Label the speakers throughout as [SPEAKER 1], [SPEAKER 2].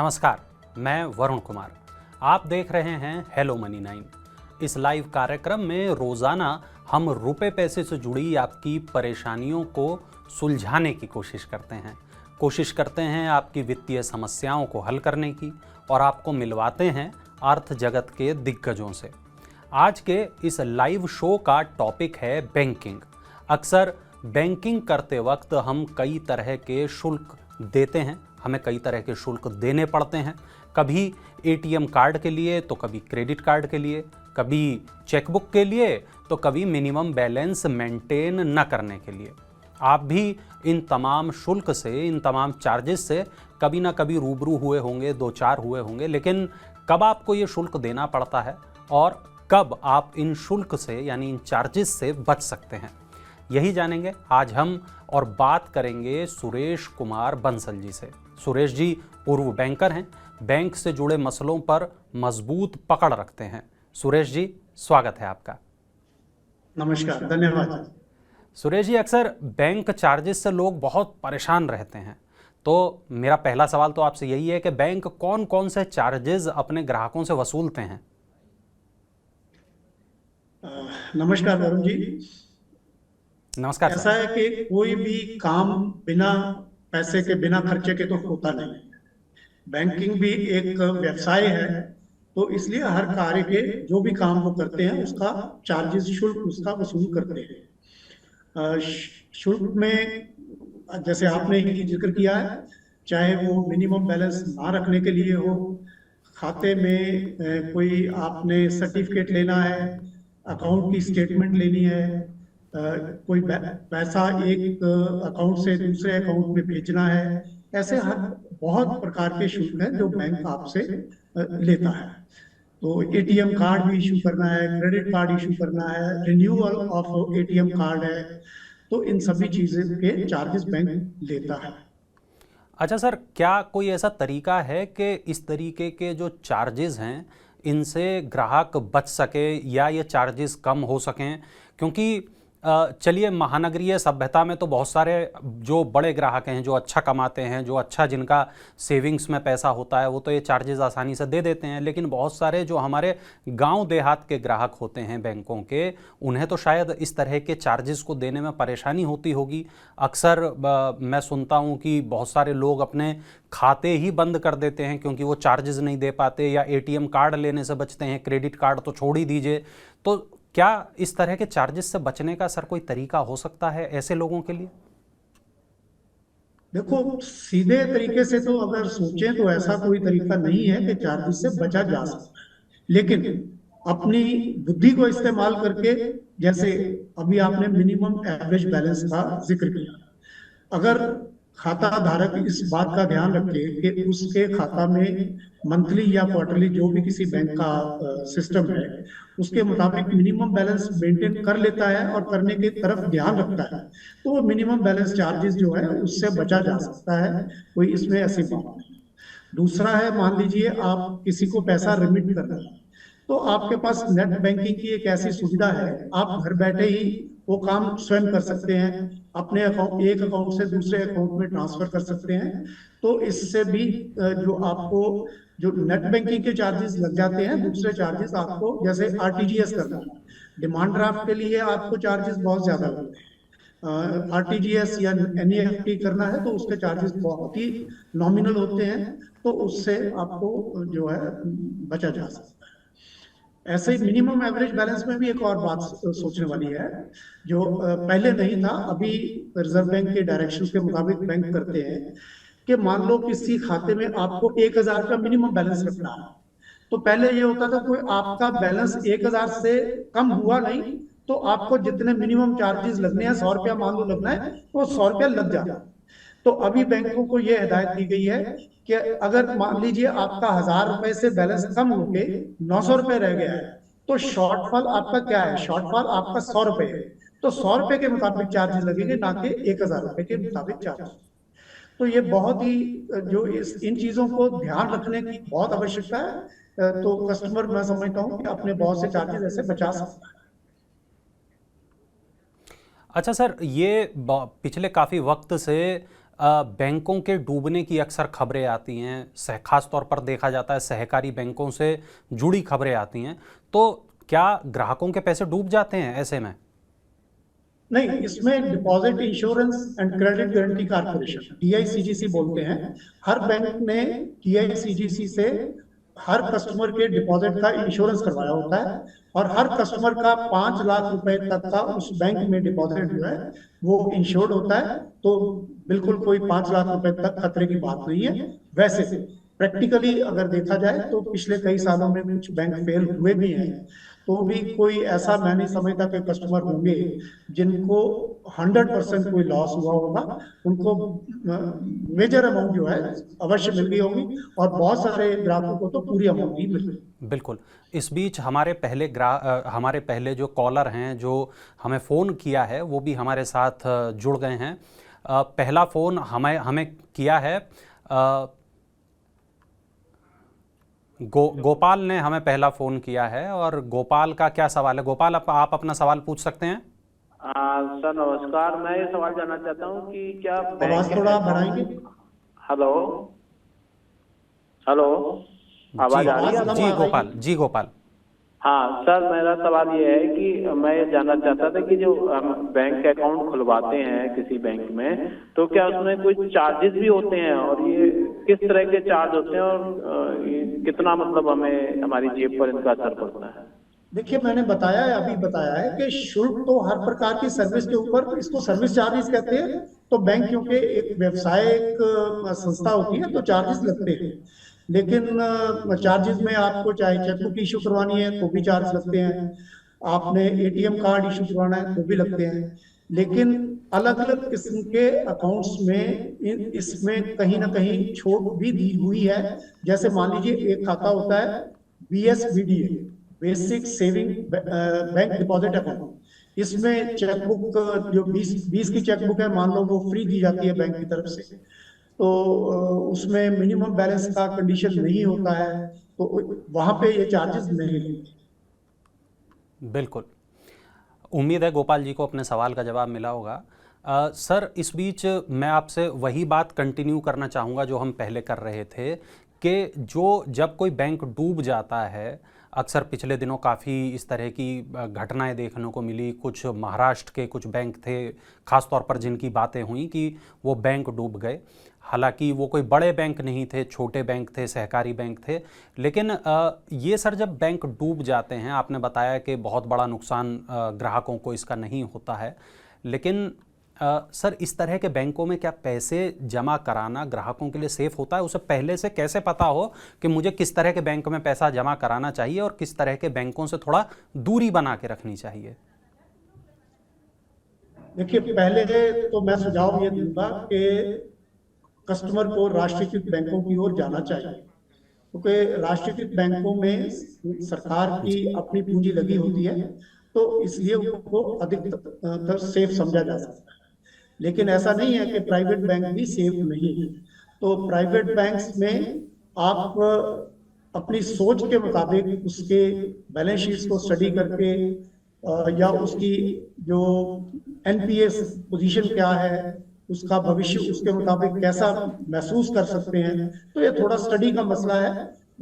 [SPEAKER 1] नमस्कार, मैं वरुण कुमार। आप देख रहे हैं हेलो मनी 9। इस लाइव कार्यक्रम में रोजाना हम रुपए पैसे से जुड़ी आपकी परेशानियों को सुलझाने की कोशिश करते हैं आपकी वित्तीय समस्याओं को हल करने की और आपको मिलवाते हैं अर्थ जगत के दिग्गजों से। आज के इस लाइव शो का टॉपिक है बैंकिंग। अक्सर बैंकिंग करते वक्त हम कई तरह के शुल्क देते हैं, हमें कई तरह के शुल्क देने पड़ते हैं, कभी एटीएम कार्ड के लिए तो कभी क्रेडिट कार्ड के लिए, कभी चेकबुक के लिए तो कभी मिनिमम बैलेंस मेंटेन न करने के लिए। आप भी इन तमाम शुल्क से, इन तमाम चार्जेस से कभी ना कभी रूबरू हुए होंगे, दो चार हुए होंगे, लेकिन कब आपको ये शुल्क देना पड़ता है और कब आप इन शुल्क से यानी इन चार्जेस से बच सकते हैं, यही जानेंगे आज हम। और बात करेंगे सुरेश कुमार बंसल जी से। सुरेश जी पूर्व बैंकर हैं, बैंक से जुड़े मसलों पर मजबूत पकड़ रखते हैं। सुरेश जी, स्वागत है आपका।
[SPEAKER 2] नमस्कार, धन्यवाद।
[SPEAKER 1] सुरेश जी, अक्सर बैंक चार्जेस से लोग बहुत परेशान रहते हैं, तो मेरा पहला सवाल तो आपसे यही है कि बैंक कौन कौन से चार्जेस अपने ग्राहकों से वसूलते हैं?
[SPEAKER 2] नमस्कार वरुण जी।
[SPEAKER 1] नमस्कार
[SPEAKER 2] ऐसा
[SPEAKER 1] सर।
[SPEAKER 2] है कि कोई भी काम बिना पैसे के, बिना खर्चे के तो होता नहीं। बैंकिंग भी एक व्यवसाय है, तो इसलिए हर कार्य के जो भी काम वो करते हैं उसका चार्जेस, शुल्क उसका वसूल करते हैं। शुल्क में जैसे आपने ही जिक्र किया है, चाहे वो मिनिमम बैलेंस ना रखने के लिए हो, खाते में कोई आपने सर्टिफिकेट लेना है, अकाउंट की स्टेटमेंट लेनी है, कोई पैसा एक अकाउंट से दूसरे अकाउंट में भेजना है, ऐसे हर बहुत प्रकार के शुल्क हैं जो बैंक आपसे लेता है। तो एटीएम कार्ड भी इशू करना है, क्रेडिट कार्ड इशू करना है, रिन्यूअल ऑफ एटीएम कार्ड है, तो इन सभी चीज़ों के चार्जेस बैंक लेता है।
[SPEAKER 1] अच्छा सर, क्या कोई ऐसा तरीका है कि इस तरीके के जो चार्जेस हैं इनसे ग्राहक बच सके या ये चार्जेस कम हो सकें? क्योंकि चलिए, महानगरीय सभ्यता में तो बहुत सारे जो बड़े ग्राहक हैं, जो अच्छा कमाते हैं, जो अच्छा जिनका सेविंग्स में पैसा होता है, वो तो ये चार्जेस आसानी से दे देते हैं, लेकिन बहुत सारे जो हमारे गांव देहात के ग्राहक होते हैं बैंकों के, उन्हें तो शायद इस तरह के चार्जेस को देने में परेशानी होती होगी। अक्सर मैं सुनता हूँ कि बहुत सारे लोग अपने खाते ही बंद कर देते हैं क्योंकि वो चार्जेस नहीं दे पाते, या एटीएम कार्ड लेने से बचते हैं, क्रेडिट कार्ड तो छोड़ ही दीजिए। तो क्या इस तरह के चार्जेस से बचने का सर कोई तरीका हो सकता है ऐसे लोगों के लिए?
[SPEAKER 2] देखो, सीधे तरीके से तो अगर सोचें तो ऐसा कोई तरीका नहीं है कि चार्जेस से बचा जा सकता है, लेकिन अपनी बुद्धि को इस्तेमाल करके, जैसे अभी आपने मिनिमम एवरेज बैलेंस का जिक्र किया, अगर खाता धारक इस बात का ध्यान रखे कि उसके खाता में मंथली या क्वार्टरली जो भी किसी बैंक का सिस्टम है उसके मुताबिक मिनिमम बैलेंस मेंटेन कर लेता है और करने की तरफ ध्यान रखता है, तो वो मिनिमम बैलेंस चार्जेस जो है उससे बचा जा सकता है। कोई इसमें ऐसी बात नहीं। दूसरा है, मान लीजिए आप किसी को पैसा रिमिट कर रहे हैं, तो आपके पास नेट बैंकिंग की एक ऐसी सुविधा है, आप घर बैठे ही वो काम स्वयं कर सकते हैं, अपने अकाउंट, एक अकाउंट से दूसरे अकाउंट में ट्रांसफर कर सकते हैं। तो इससे भी जो आपको जो नेट बैंकिंग के चार्जेस लग जाते हैं, दूसरे चार्जेस आपको, जैसे आरटीजीएस करना, डिमांड ड्राफ्ट के लिए आपको चार्जेस बहुत ज्यादा लगते हैं। आरटीजीएस या एनईएफटी करना है तो उसके चार्जेस बहुत ही नॉमिनल होते हैं, तो उससे आपको जो है बचा जा सकता है। ऐसे ही मिनिमम एवरेज बैलेंस में भी एक और बात सोचने वाली है, जो पहले नहीं था, अभी रिजर्व बैंक के डायरेक्शंस के मुताबिक बैंक करते हैं कि मान लो किसी खाते में आपको 1,000 का मिनिमम बैलेंस रखना है, तो पहले ये होता था कोई आपका बैलेंस 1,000 से कम हुआ नहीं तो आपको जितने मिनिमम चार्जेस लगने हैं, 100 रुपया मान लो लगना है, वो 100 रुपया लग जाता। तो अभी बैंकों को यह हिदायत दी गई है कि अगर मान लीजिए आपका 1,000 रुपए से बैलेंस कम होके 900 रुपए रह गया है, तो शॉर्टफॉल आपका क्या है, शॉर्टफॉल आपका 100 रुपए है, तो 100 रुपए के मुताबिक चार्जेस लगेंगे, ना कि 1,000 रुपए के मुताबिक चार्जेस। तो ये बहुत ही जो इन चीजों को ध्यान रखने की बहुत आवश्यकता है। तो कस्टमर, मैं समझता हूँ कि अपने बहुत से चार्जेस ऐसे बचा सकता है।
[SPEAKER 1] अच्छा सर, ये पिछले काफ़ी वक्त से बैंकों के डूबने की अक्सर खबरें आती हैं, खास तौर पर देखा जाता है सहकारी बैंकों से जुड़ी खबरें आती हैं, तो क्या ग्राहकों के पैसे डूब जाते हैं ऐसे में?
[SPEAKER 2] नहीं, इसमें deposit insurance and credit guarantee corporation, DICGC बोलते हैं, हर बैंक ने डीआईसीजीसी से हर कस्टमर के डिपॉजिट का इंश्योरेंस करवाया होता है, और हर कस्टमर का 5 लाख रुपए तक का उस बैंक में डिपॉजिट जो है वो इंश्योर्ड होता है। तो बिल्कुल कोई 5 लाख रुपए तक खतरे की बात नहीं है। वैसे प्रैक्टिकली अगर देखा जाए तो पिछले कई सालों में कुछ बैंक फेल हुए भी हैं, तो भी कोई ऐसा मैं नहीं समझता कि कस्टमर होंगे जिनको 100% कोई लॉस हुआ होगा। उनको मेजर अमाउंट जो है अवश्य मिल गई होगी, और बहुत सारे ग्राहकों को तो पूरी अमाउंट ही मिल गई।
[SPEAKER 1] बिल्कुल। इस बीच हमारे पहले जो कॉलर हैं जो हमें फ़ोन किया है वो भी हमारे साथ जुड़ गए हैं। पहला फ़ोन हमें किया है गोपाल ने हमें पहला फ़ोन किया है, और गोपाल का क्या सवाल है? गोपाल, आप अपना सवाल पूछ सकते हैं।
[SPEAKER 3] सर नमस्कार। मैं ये सवाल जानना चाहता हूँ कि क्या
[SPEAKER 2] आवाज थोड़ा बढ़ाएंगे?
[SPEAKER 3] हेलो हेलो, आवाज आ रही है?
[SPEAKER 1] जी गोपाल।
[SPEAKER 3] हाँ सर, मेरा सवाल ये है कि मैं ये जानना चाहता था कि जो हम बैंक अकाउंट खुलवाते हैं किसी बैंक में, तो क्या उसमें कोई चार्जेस भी होते हैं, और ये किस तरह के चार्ज होते हैं, और ये कितना मतलब हमें हमारी जेब पर इनका असर पड़ता है?
[SPEAKER 2] देखिए, मैंने अभी बताया है कि शुल्क तो हर प्रकार की सर्विस के ऊपर, इसको सर्विस चार्जेस कहते हैं। तो बैंक क्योंकि एक व्यवसायिक संस्था होती है तो चार्जेस लगते हैं, लेकिन चार्जेस में आपको चाहे चेकबुक इशू करवानी है तो भी चार्ज लगते हैं, आपने एटीएम कार्ड इशू करवाना है तो भी लगते हैं। लेकिन अलग अलग किस्म के अकाउंट्स में इसमें कहीं ना कहीं छूट भी दी हुई है। जैसे मान लीजिए एक खाता होता है BSBDA, basic saving bank deposit account. इसमें चेकबुक जो 20 की चेकबुक है, मान लो वो फ्री दी जाती है बैंक की तरफ से, तो उसमें मिनिमम बैलेंस का कंडीशन नहीं होता है, तो वहां पे ये चार्जेस नहीं लगते।
[SPEAKER 1] बिल्कुल। उम्मीद है गोपाल जी को अपने सवाल का जवाब मिला होगा। सर, इस बीच मैं आपसे वही बात कंटिन्यू करना चाहूँगा जो हम पहले कर रहे थे, कि जब कोई बैंक डूब जाता है, अक्सर पिछले दिनों काफ़ी इस तरह की घटनाएं देखने को मिली। कुछ महाराष्ट्र के कुछ बैंक थे ख़ास तौर पर जिनकी बातें हुई कि वो बैंक डूब गए। हालांकि वो कोई बड़े बैंक नहीं थे, छोटे बैंक थे, सहकारी बैंक थे। लेकिन ये सर, जब बैंक डूब जाते हैं, आपने बताया कि बहुत बड़ा नुकसान ग्राहकों को इसका नहीं होता है, लेकिन सर इस तरह के बैंकों में क्या पैसे जमा कराना ग्राहकों के लिए सेफ होता है? उसे पहले से कैसे पता हो कि मुझे किस तरह के बैंक में पैसा जमा कराना चाहिए और किस तरह के बैंकों से थोड़ा दूरी बना के रखनी चाहिए?
[SPEAKER 2] देखिए, पहले तो मैं सुझाव ये दूंगा कि कस्टमर को राष्ट्रीयकृत बैंकों की ओर जाना चाहिए, क्योंकि राष्ट्रीयकृत बैंकों में सरकार की अपनी पूंजी लगी होती है, तो इसलिए उनको अधिकतर सेफ समझा जा सकता है। लेकिन ऐसा नहीं है कि प्राइवेट बैंक भी सेफ नहीं है। तो प्राइवेट बैंक्स में आप अपनी सोच के मुताबिक उसके बैलेंस शीट्स को स्टडी करके या उसकी जो एनपीएस पोजीशन क्या है, उसका भविष्य उसके मुताबिक कैसा महसूस कर सकते हैं, तो ये थोड़ा स्टडी का मसला है।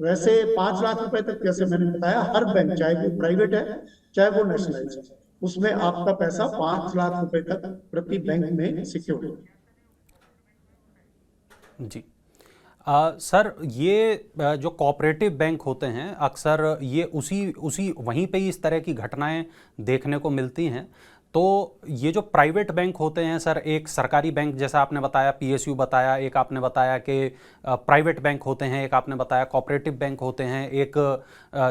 [SPEAKER 2] वैसे 5 लाख रुपए तक, जैसे मैंने बताया, हर बैंक, चाहे वो प्राइवेट है चाहे वो नेशनलाइज है, उसमें आपका पैसा 5 लाख रुपए तक प्रति बैंक में सिक्योर है।
[SPEAKER 1] जी। सर, ये जो कोऑपरेटिव बैंक होते हैं, अक्सर ये उसी वहीं पे ही इस तरह की घटनाएं देखने को मिलती हैं। तो ये जो प्राइवेट बैंक होते हैं सर, एक सरकारी बैंक जैसा आपने बताया, पीएसयू बताया, एक आपने बताया कि प्राइवेट बैंक होते हैं, एक आपने बताया कोऑपरेटिव बैंक होते हैं, एक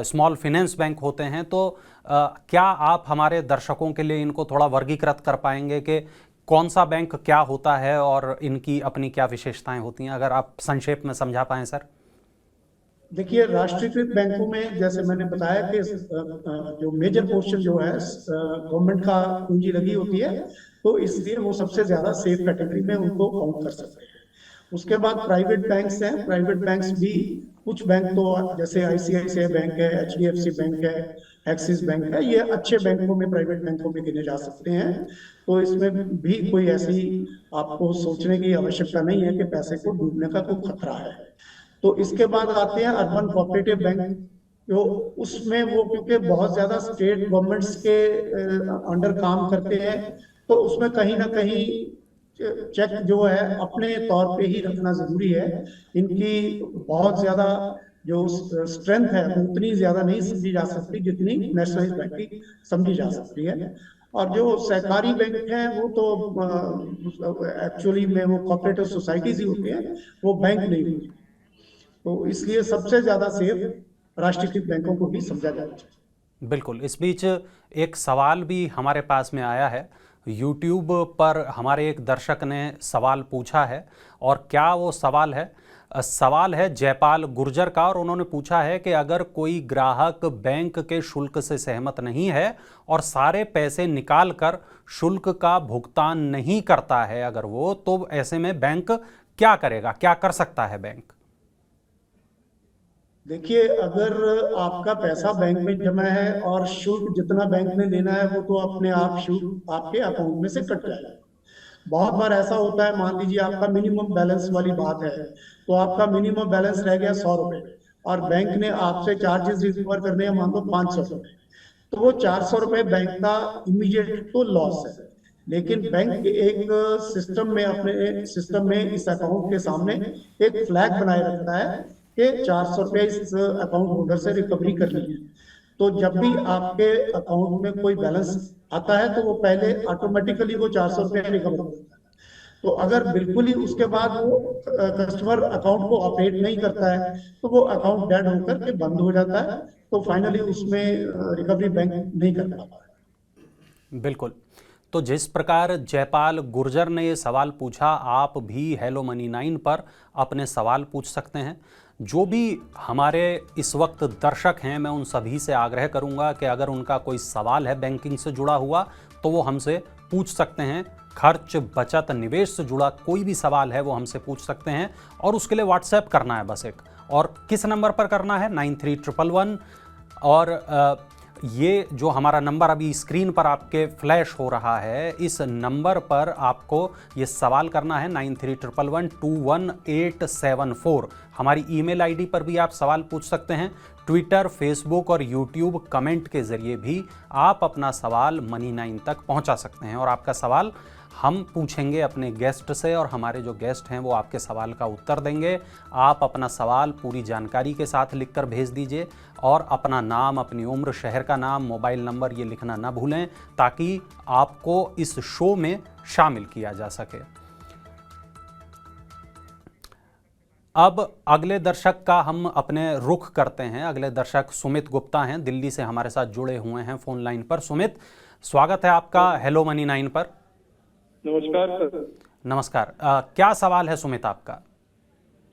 [SPEAKER 1] स्मॉल फाइनेंस बैंक होते हैं। तो क्या आप हमारे दर्शकों के लिए इनको थोड़ा वर्गीकृत कर पाएंगे कि कौन सा बैंक क्या होता है और इनकी अपनी क्या विशेषताएं होती हैं, अगर आप संक्षेप में समझा पाएं सर?
[SPEAKER 2] देखिए, राष्ट्रीयकृत बैंकों में जैसे मैंने बताया कि जो मेजर पोर्शन जो है गवर्नमेंट का पूंजी लगी होती है, तो इसलिए वो सबसे ज्यादा सेफ कैटेगरी में उनको काउंट कर सकते हैं। उसके बाद प्राइवेट बैंक्स हैं। प्राइवेट बैंक्स भी कुछ बैंक तो जैसे आईसीआईसीआई बैंक है, एचडीएफसी बैंक है, एक्सिस बैंक है, ये अच्छे बैंकों में, प्राइवेट बैंकों में गिने जा सकते हैं। तो इसमें भी कोई ऐसी आपको सोचने की आवश्यकता नहीं है कि पैसे को डूबने का कोई खतरा है। तो इसके बाद आते हैं अर्बन कोऑपरेटिव बैंक, जो उसमें वो क्योंकि बहुत ज्यादा स्टेट गवर्नमेंट्स के अंडर काम करते हैं, तो उसमें कहीं ना कहीं चेक जो है अपने तौर पे ही रखना जरूरी है। इनकी बहुत ज्यादा जो स्ट्रेंथ है वो उतनी ज्यादा नहीं समझी जा सकती जितनी नेशनलाइज बैंक की समझी जा सकती है। और जो सहकारी बैंक हैं वो तो एक्चुअली में वो कोऑपरेटिव सोसाइटीज ही होती हैं, वो बैंक नहीं होती। तो इसलिए सबसे ज्यादा सेफ राष्ट्रीयकृत बैंकों को भी समझा जाना चाहिए।
[SPEAKER 1] बिल्कुल। इस बीच एक सवाल भी हमारे पास में आया है। यूट्यूब पर हमारे एक दर्शक ने सवाल पूछा है, और क्या वो सवाल है? सवाल है जयपाल गुर्जर का, और उन्होंने पूछा है कि अगर कोई ग्राहक बैंक के शुल्क से सहमत नहीं है और सारे पैसे निकाल कर शुल्क का भुगतान नहीं करता है अगर वो, तो ऐसे में बैंक क्या करेगा, क्या कर सकता है बैंक?
[SPEAKER 2] देखिए, अगर आपका पैसा बैंक में जमा है और शुल्क जितना बैंक ने लेना है वो तो अपने आप शुल्क आपके अकाउंट में से कट जाएगा। बहुत बार ऐसा होता है, मान लीजिए आपका मिनिमम बैलेंस वाली बात है, तो आपका मिनिमम बैलेंस रह गया 100 रुपए और बैंक ने आपसे चार्जेस रिकवर करने हैं मान लो 500 रुपए, तो वो 400 रुपए बैंक का इमीडिएट तो लॉस है। लेकिन बैंक एक सिस्टम में, अपने सिस्टम में इस अकाउंट के सामने एक फ्लैग बनाए रखता है कि 400 रुपए इस अकाउंट होल्डर से रिकवरी कर ली। तो जब भी आपके अकाउंट में कोई बैलेंस आता है तो वो पहले ऑटोमेटिकली वो 400 रुपए रिकवर करता है। तो अगर बिल्कुल ही उसके बाद वो कस्टमर अकाउंट को ऑपरेट नहीं करता है तो वो अकाउंट डेड होकर के बंद हो जाता है, तो फाइनली उसमें रिकवरी बैंक नहीं कर पाता है।
[SPEAKER 1] बिल्कुल। तो जिस प्रकार जयपाल गुर्जर ने ये सवाल पूछा, आप भी हेलो मनी 9 पर अपने सवाल पूछ सकते हैं। जो भी हमारे इस वक्त दर्शक हैं, मैं उन सभी से आग्रह करूंगा कि अगर उनका कोई सवाल है बैंकिंग से जुड़ा हुआ तो वो हमसे पूछ सकते हैं। खर्च, बचत, निवेश से जुड़ा कोई भी सवाल है वो हमसे पूछ सकते हैं, और उसके लिए व्हाट्सएप करना है बस एक। और किस नंबर पर करना है? 931111। और ये जो हमारा नंबर अभी स्क्रीन पर आपके फ्लैश हो रहा है, इस नंबर पर आपको ये सवाल करना है, 9311121874। हमारी ईमेल आईडी पर भी आप सवाल पूछ सकते हैं। ट्विटर, फेसबुक और यूट्यूब कमेंट के जरिए भी आप अपना सवाल मनी 9 तक पहुंचा सकते हैं, और आपका सवाल हम पूछेंगे अपने गेस्ट से, और हमारे जो गेस्ट हैं वो आपके सवाल का उत्तर देंगे। आप अपना सवाल पूरी जानकारी के साथ लिखकर भेज दीजिए, और अपना नाम, अपनी उम्र, शहर का नाम, मोबाइल नंबर ये लिखना ना भूलें, ताकि आपको इस शो में शामिल किया जा सके। अब अगले दर्शक का हम अपने रुख करते हैं। अगले दर्शक सुमित गुप्ता हैं, दिल्ली से हमारे साथ जुड़े हुए हैं फोन लाइन पर। सुमित, स्वागत है आपका हेलो मनी 9 पर।
[SPEAKER 4] नमस्कार सर।
[SPEAKER 1] नमस्कार। क्या सवाल है सुमित आपका?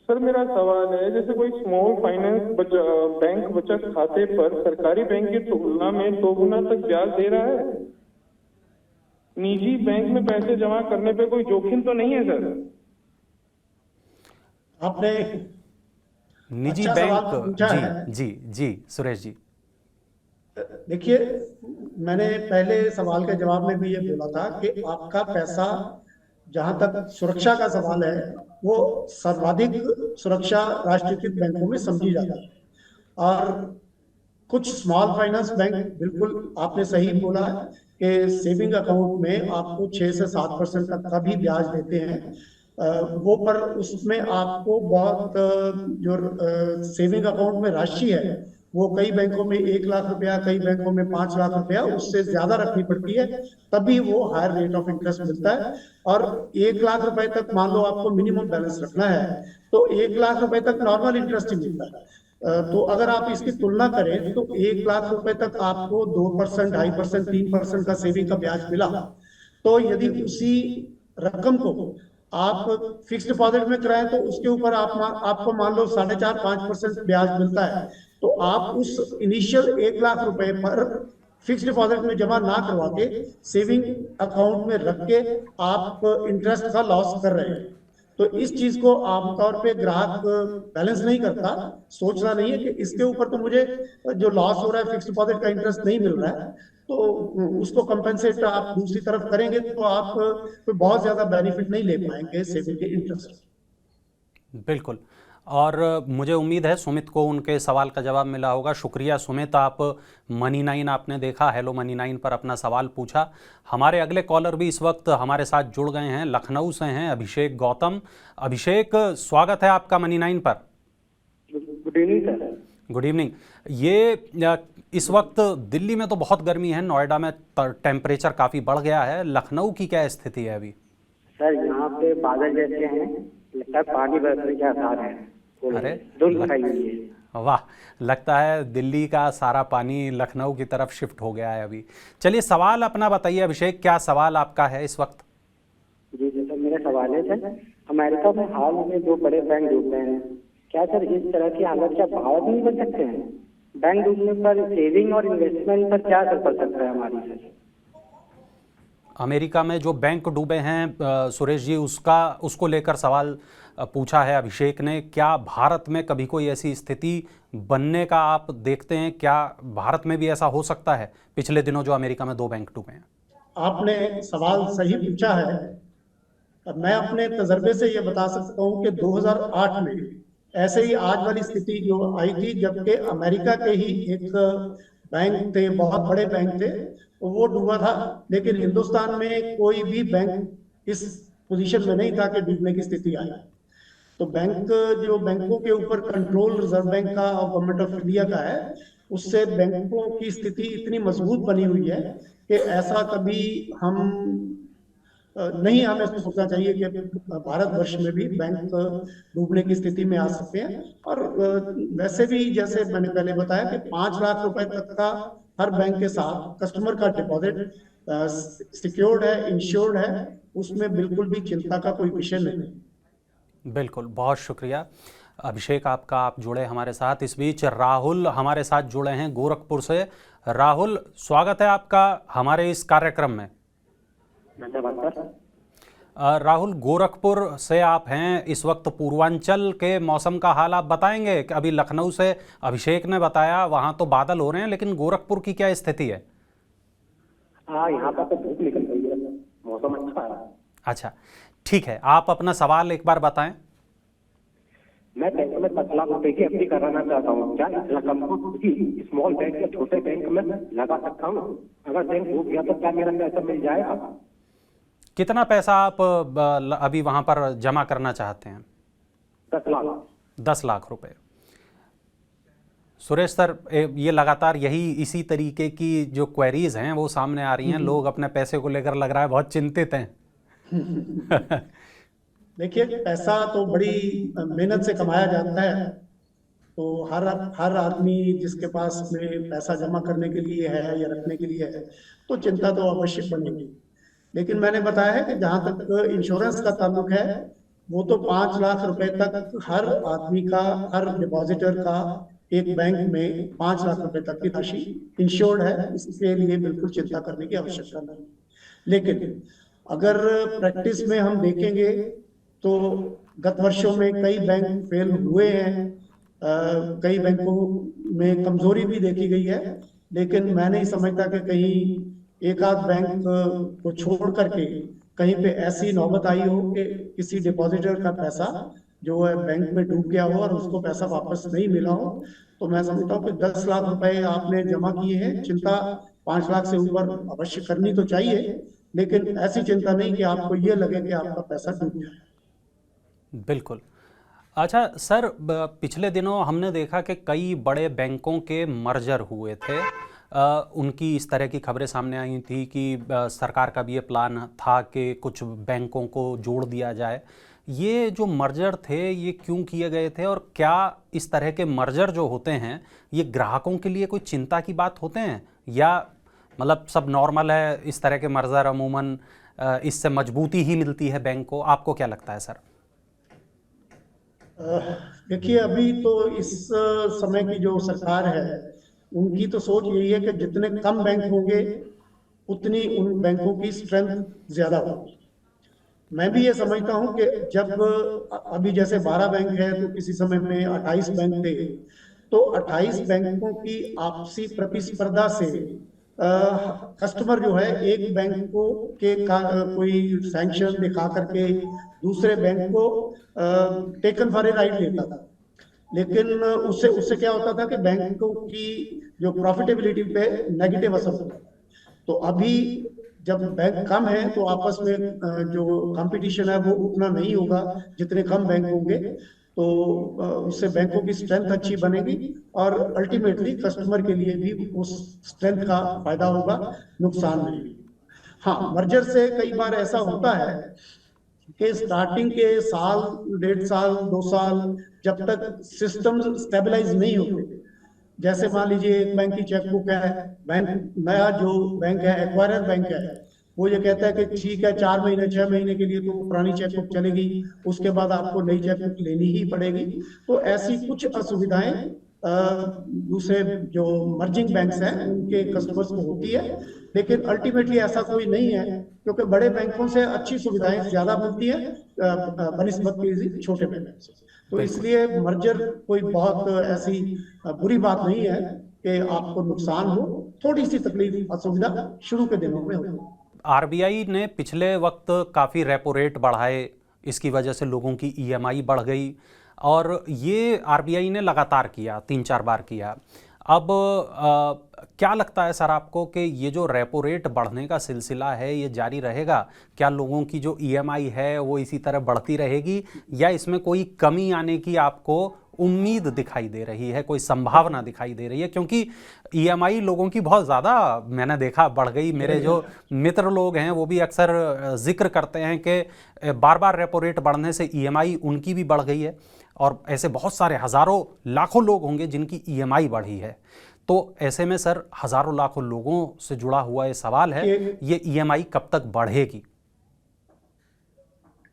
[SPEAKER 4] सर मेरा सवाल है, जैसे कोई स्मॉल फाइनेंस बैंक बचत खाते पर सरकारी बैंक की तुलना में 2 गुना तक ब्याज दे रहा है। निजी बैंक में पैसे जमा करने पे कोई जोखिम तो नहीं है सर?
[SPEAKER 2] आपने
[SPEAKER 1] निजी
[SPEAKER 2] अच्छा
[SPEAKER 1] बैंक,
[SPEAKER 2] सवाल पूछा है।
[SPEAKER 1] जी सुरेश जी।
[SPEAKER 2] देखिए, मैंने पहले सवाल के जवाब में भी ये बोला था कि आपका पैसा, जहां तक सुरक्षा का सवाल है, वो सर्वाधिक सुरक्षा राष्ट्रीयकृत बैंकों में समझी जाती है। और कुछ स्मॉल फाइनेंस बैंक, बिल्कुल आपने सही बोला है कि सेविंग अकाउंट में आपको 6 से 7% तक का भी ब्याज देते हैं। वो पर उसमें आपको बहुत जो सेविंग अकाउंट में राशि है वो कई बैंकों में 1 लाख रुपया, कई बैंकों में 5 लाख रुपया, उससे ज्यादा रखनी पड़ती है, तभी वो हायर रेट ऑफ इंटरेस्ट मिलता है। और 1 लाख रुपए तक मान लो आपको मिनिमम बैलेंस रखना है तो 1 लाख रुपए तक नॉर्मल इंटरेस्ट ही मिलता है। तो अगर आप इसकी तुलना करें तो 1 लाख रुपए तक आपको 2%, 2.5%, 3% का सेविंग का ब्याज मिला। तो यदि उसी रकम को आप फिक्स डिपॉजिट में कराएं तो उसके ऊपर आपको मान लो 4.5-5% ब्याज मिलता है। तो आप उस इनिशियल 1 लाख रुपए पर फिक्स डिपॉजिट में जमा ना करवा के सेविंग अकाउंट में रख के आप इंटरेस्ट का लॉस कर रहे हैं। तो इस चीज को आमतौर पे ग्राहक बैलेंस नहीं करता, सोचना नहीं है कि इसके ऊपर तो मुझे जो लॉस हो रहा है, फिक्स डिपॉजिट का इंटरेस्ट नहीं मिल रहा है, तो उसको कंपेंसेट आप दूसरी तरफ करेंगे तो आप कोई बहुत ज्यादा बेनिफिट नहीं ले पाएंगे सेविंग के इंटरेस्ट।
[SPEAKER 1] बिल्कुल। और मुझे उम्मीद है सुमित को उनके सवाल का जवाब मिला होगा। शुक्रिया सुमित, आप मनी9 आपने देखा, हेलो मनी9 पर अपना सवाल पूछा। हमारे अगले कॉलर भी इस वक्त हमारे साथ जुड़ गए हैं, लखनऊ से हैं अभिषेक गौतम। अभिषेक, स्वागत है आपका मनी9 पर।
[SPEAKER 5] Good evening sir.
[SPEAKER 1] Good evening. ये इस वक्त दिल्ली में तो बहुत गर्मी है, नोएडा में टेम्परेचर काफ़ी बढ़ गया है, लखनऊ की क्या स्थिति है अभी?
[SPEAKER 5] सर यहाँ पे बादल जैसे हैं, लगता है पानी बरसने के आसार हैं।
[SPEAKER 1] अरे
[SPEAKER 5] धुंध छाई हुई है।
[SPEAKER 1] वाह, लगता है दिल्ली का सारा पानी लखनऊ की तरफ शिफ्ट हो गया है अभी। चलिए सवाल अपना बताइए अभिषेक, क्या सवाल आपका है इस वक्त?
[SPEAKER 5] जी सर, मेरा सवाल है सर, अमेरिका में हाल में 2 बड़े बैंक डूबे हैं, क्या सर इस तरह की हालत क्या भारत में बन सकते हैं? बैंक डूबने पर सेविंग और इन्वेस्टमेंट पर क्या असर पड़ सकता है हमारी सर?
[SPEAKER 1] अमेरिका में जो बैंक डूबे हैं सुरेश जी, उसको लेकर सवाल पूछा है अभिषेक ने। क्या भारत में कभी कोई ऐसी स्थिति बनने का आप देखते हैं? क्या भारत में भी ऐसा हो सकता है? पिछले दिनों जो अमेरिका में 2 बैंक डूबे हैं।
[SPEAKER 2] आपने सवाल सही पूछा है। मैं अपने तजर्बे से ये बता सकता हूँ कि 2008 में ऐसे ही आज वाली स्थिति जो आई थी, जबकि अमेरिका के ही एक बैंक थे, बहुत बड़े बैंक थे, वो डूबा था, लेकिन हिंदुस्तान में कोई भी बैंक इस पोजीशन में नहीं था कि डूबने की स्थिति आई। तो जो बैंकों के ऊपर कंट्रोल रिजर्व बैंक का और गवर्नमेंट ऑफ इंडिया का है, उससे बैंकों की स्थिति इतनी मजबूत बनी हुई है कि ऐसा कभी नहीं हमें सोचना चाहिए कि भारतवर्ष में भी बैंक डूबने की स्थिति में आ सकते हैं। और वैसे भी जैसे मैंने पहले बताया कि 5 लाख रुपए तक का हर बैंक के साथ कस्टमर का डिपॉजिट सिक्योर्ड है, इंश्योर्ड है, उसमें बिल्कुल भी चिंता का कोई विषय नहीं।
[SPEAKER 1] बिल्कुल, बहुत शुक्रिया अभिषेक आपका, आप जुड़े हमारे साथ। इस बीच राहुल हमारे साथ जुड़े हैं गोरखपुर से। राहुल, स्वागत है आपका हमारे इस कार्यक्रम में। राहुल, गोरखपुर से आप हैं, इस वक्त पूर्वांचल के मौसम का हाल आप बताएंगे कि अभी लखनऊ से अभिषेक ने बताया वहाँ तो बादल हो रहे हैं, लेकिन गोरखपुर की क्या स्थिति है?
[SPEAKER 5] हाँ, यहाँ पर तो धूप निकल रही है, मौसम अच्छा है।
[SPEAKER 1] अच्छा, ठीक है, आप अपना सवाल एक बार बताएं।
[SPEAKER 5] मैं बैंक में 10 लाख रुपए की एफडी कराना चाहता हूँ, क्या इस रकम को किसी स्मॉल बैंक या छोटे बैंक में लगा सकता हूँ? अगर बैंक डूब गया तो क्या मेरा पैसा मिल जाएगा?
[SPEAKER 1] कितना पैसा आप अभी वहाँ पर जमा करना चाहते हैं?
[SPEAKER 5] 10 लाख।
[SPEAKER 1] 10 लाख रुपए। सुरेश सर, ये लगातार इसी तरीके की जो क्वेरीज हैं वो सामने आ रही हैं, लोग अपने पैसे को लेकर लग रहा है बहुत चिंतित हैं।
[SPEAKER 2] देखिए, पैसा तो बड़ी मेहनत से कमाया जाता है, तो हर आदमी जिसके पास में पैसा जमा करने के लिए है या रखने के लिए है, तो चिंता तो अवश्य बनेगी। लेकिन मैंने बताया है कि जहां तक इंश्योरेंस का ताल्लुक है, वो तो 5 लाख रुपए तक हर आदमी का, हर डिपॉजिटर का एक बैंक में 5 लाख रुपए तक की राशि इंश्योर्ड है, इसके लिए बिल्कुल चिंता करने की आवश्यकता नहीं। लेकिन अगर प्रैक्टिस में हम देखेंगे तो गत वर्षों में कई बैंक फेल हुए हैं, कई बैंकों में कमजोरी भी देखी गई है, लेकिन मैं नहीं समझता कि कहीं एक आध बैंक को छोड़ करके कहीं पे ऐसी नौबत आई हो कि किसी डिपॉजिटर का पैसा जो है बैंक में डूब गया हो और उसको पैसा वापस नहीं मिला हो। तो मैं समझता हूँ कि 10 लाख रुपए आपने जमा किए हैं, चिंता 5 लाख से ऊपर अवश्य करनी तो चाहिए, लेकिन ऐसी चिंता नहीं कि आपको ये लगे कि आपका पैसा डूब जाए।
[SPEAKER 1] बिल्कुल। अच्छा सर, पिछले दिनों हमने देखा कि कई बड़े बैंकों के मर्जर हुए थे, उनकी इस तरह की खबरें सामने आई थी कि सरकार का भी ये प्लान था कि कुछ बैंकों को जोड़ दिया जाए। ये जो मर्जर थे ये क्यों किए गए थे, और क्या इस तरह के मर्जर जो होते हैं ये ग्राहकों के लिए कोई चिंता की बात होते हैं, या मतलब सब नॉर्मल है इस तरह के मर्जर? अमूमन इससे मजबूती ही मिलती है बैंक को, आपको क्या लगता है सर?
[SPEAKER 2] देखिए, अभी तो इस समय की जो सरकार है उनकी तो सोच यही है कि जितने कम बैंक होंगे उतनी उन बैंकों की स्ट्रेंथ ज्यादा होगी। मैं भी ये समझता हूँ कि जब अभी जैसे 12 बैंक है तो किसी समय में 28 बैंक थे, तो 28 बैंकों की आपसी प्रतिस्पर्धा से कस्टमर जो है एक बैंक को कोई सैंक्शन दिखा करके दूसरे बैंक को टेकन फॉर ए राइट लेता था। लेकिन उससे उससे क्या होता था कि बैंकों की जो प्रॉफिटेबिलिटी पे नेगेटिव असर होता था। तो अभी जब बैंक कम है तो आपस में जो कंपटीशन है वो उतना नहीं होगा जितने कम बैंक होंगे, तो उससे बैंकों की स्ट्रेंथ अच्छी बनेगी और अल्टीमेटली कस्टमर के लिए भी उस स्ट्रेंथ का फायदा होगा, नुकसान नहीं। हाँ, मर्जर से कई बार ऐसा होता है कि स्टार्टिंग के साल, 1.5 साल, 2 साल जब तक सिस्टम स्टेबलाइज नहीं होते, जैसे मान लीजिए एक बैंक की चेकबुक है, बैंक नया जो बैंक है एक्वायरर बैंक है, वो ये कहता है कि ठीक है 4 महीने 6 महीने के लिए तो पुरानी चेकबुक चलेगी, उसके बाद आपको नई चेकबुक लेनी ही पड़ेगी। तो ऐसी कुछ असुविधाएं दूसरे जो मर्जिंग बैंक्स हैं उनके कस्टमर्स को होती है, लेकिन अल्टीमेटली ऐसा कोई नहीं है क्योंकि बड़े बैंकों से अच्छी सुविधाएं ज्यादा मिलती है बनिस्बत छोटे बैंक से। तो इसलिए मर्जर कोई बहुत ऐसी बुरी बात नहीं है कि आपको नुकसान हो, थोड़ी सी तकलीफ असुविधा शुरू के दिनों में हो।
[SPEAKER 1] आरबीआई ने पिछले वक्त काफ़ी रेपो रेट बढ़ाए, इसकी वजह से लोगों की ईएमआई बढ़ गई और ये आरबीआई ने लगातार किया, 3-4 बार किया। अब क्या लगता है सर आपको कि ये जो रेपो रेट बढ़ने का सिलसिला है ये जारी रहेगा? क्या लोगों की जो ईएमआई है वो इसी तरह बढ़ती रहेगी या इसमें कोई कमी आने की आपको उम्मीद दिखाई दे रही है, कोई संभावना दिखाई दे रही है? क्योंकि ईएमआई लोगों की बहुत ज़्यादा मैंने देखा बढ़ गई। मेरे जो मित्र लोग हैं वो भी अक्सर जिक्र करते हैं कि बार बार रेपो रेट बढ़ने से ईएमआई उनकी भी बढ़ गई है और ऐसे बहुत सारे हज़ारों लाखों लोग होंगे जिनकी ईएमआई बढ़ी है। तो ऐसे में सर हज़ारों लाखों लोगों से जुड़ा हुआ ये सवाल है, ये ईएमआई कब तक बढ़ेगी?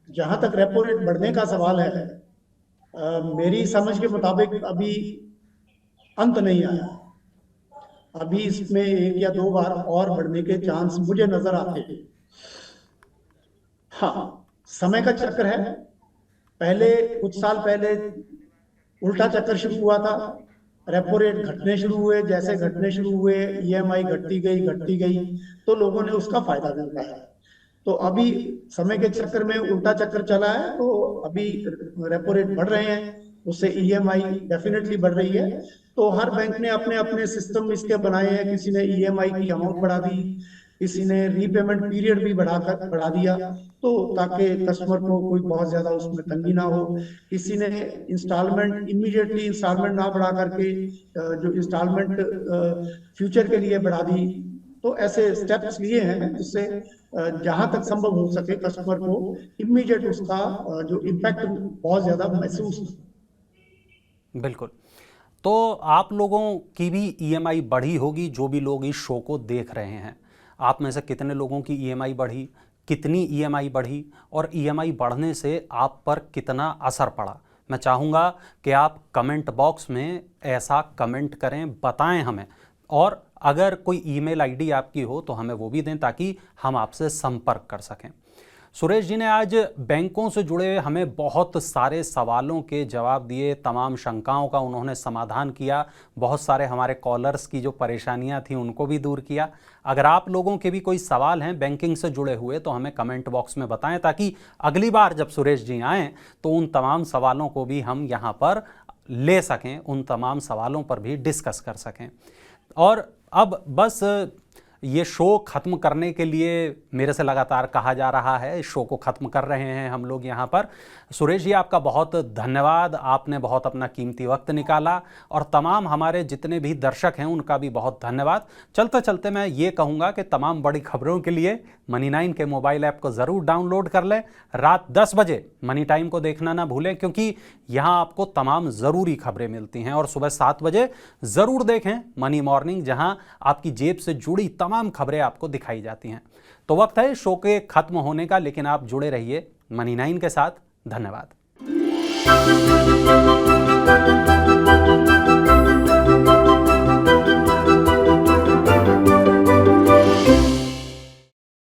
[SPEAKER 2] जहां तक रेपो रेट बढ़ने का सवाल है, मेरी समझ के मुताबिक अभी अंत नहीं आया। अभी इसमें 1 या 2 बार और बढ़ने के चांस मुझे नजर आते हैं। हाँ, समय का चक्कर है। पहले कुछ साल पहले उल्टा चक्कर शुरू हुआ था, रेपो रेट घटने शुरू हुए, जैसे घटने शुरू हुए ईएमआई घटती गई तो लोगों ने उसका फायदा भी उठाया। तो अभी समय के चक्कर में उल्टा चक्कर चला है, तो अभी रेपो रेट बढ़ रहे हैं, उससे ईएमआई डेफिनेटली बढ़ रही है। तो हर बैंक ने अपने अपने सिस्टम इसके बनाए हैं। किसी ने ईएमआई की अमाउंट बढ़ा दी, किसी ने रीपेमेंट पीरियड भी बढ़ा दिया, तो ताकि कस्टमर को कोई बहुत ज्यादा उसमें तंगी ना हो। किसी ने इमीडिएटली इंस्टॉलमेंट ना बढ़ा करके जो इंस्टॉलमेंट फ्यूचर के लिए बढ़ा दी। तो ऐसे स्टेप्स लिए हैं जिससे जहां तक संभव हो सके कस्टमर को इमीडिएट उसका जो इम्पैक्ट बहुत ज्यादा महसूस हो।
[SPEAKER 1] बिल्कुल। तो आप लोगों की भी ईएमआई बढ़ी होगी, जो भी लोग इस शो को देख रहे हैं। आप में से कितने लोगों की ईएमआई बढ़ी, कितनी ईएमआई बढ़ी और ईएमआई बढ़ने से आप पर कितना असर पड़ा? मैं चाहूँगा कि आप कमेंट बॉक्स में ऐसा कमेंट करें, बताएं हमें। और अगर कोई ईमेल आईडी आपकी हो तो हमें वो भी दें ताकि हम आपसे संपर्क कर सकें। सुरेश जी ने आज बैंकों से जुड़े हमें बहुत सारे सवालों के जवाब दिए, तमाम शंकाओं का उन्होंने समाधान किया, बहुत सारे हमारे कॉलर्स की जो परेशानियां थी उनको भी दूर किया। अगर आप लोगों के भी कोई सवाल हैं बैंकिंग से जुड़े हुए तो हमें कमेंट बॉक्स में बताएं ताकि अगली बार जब सुरेश जी आएँ तो उन तमाम सवालों को भी हम यहाँ पर ले सकें, उन तमाम सवालों पर भी डिस्कस कर सकें। और अब बस ये शो ख़त्म करने के लिए मेरे से लगातार कहा जा रहा है, इस शो को ख़त्म कर रहे हैं हम लोग यहाँ पर। सुरेश जी आपका बहुत धन्यवाद, आपने बहुत अपना कीमती वक्त निकाला और तमाम हमारे जितने भी दर्शक हैं उनका भी बहुत धन्यवाद। चलते चलते मैं ये कहूँगा कि तमाम बड़ी खबरों के लिए मनी9 के मोबाइल ऐप को ज़रूर डाउनलोड कर लें। रात 10 बजे मनी टाइम को देखना ना भूलें क्योंकि यहाँ आपको तमाम ज़रूरी खबरें मिलती हैं। और सुबह 7 बजे ज़रूर देखें मनी मॉर्निंग, जहाँ आपकी जेब से जुड़ी तमाम खबरें आपको दिखाई जाती हैं। तो वक्त है शो के ख़त्म होने का, लेकिन आप जुड़े रहिए मनी9 के साथ। धन्यवाद।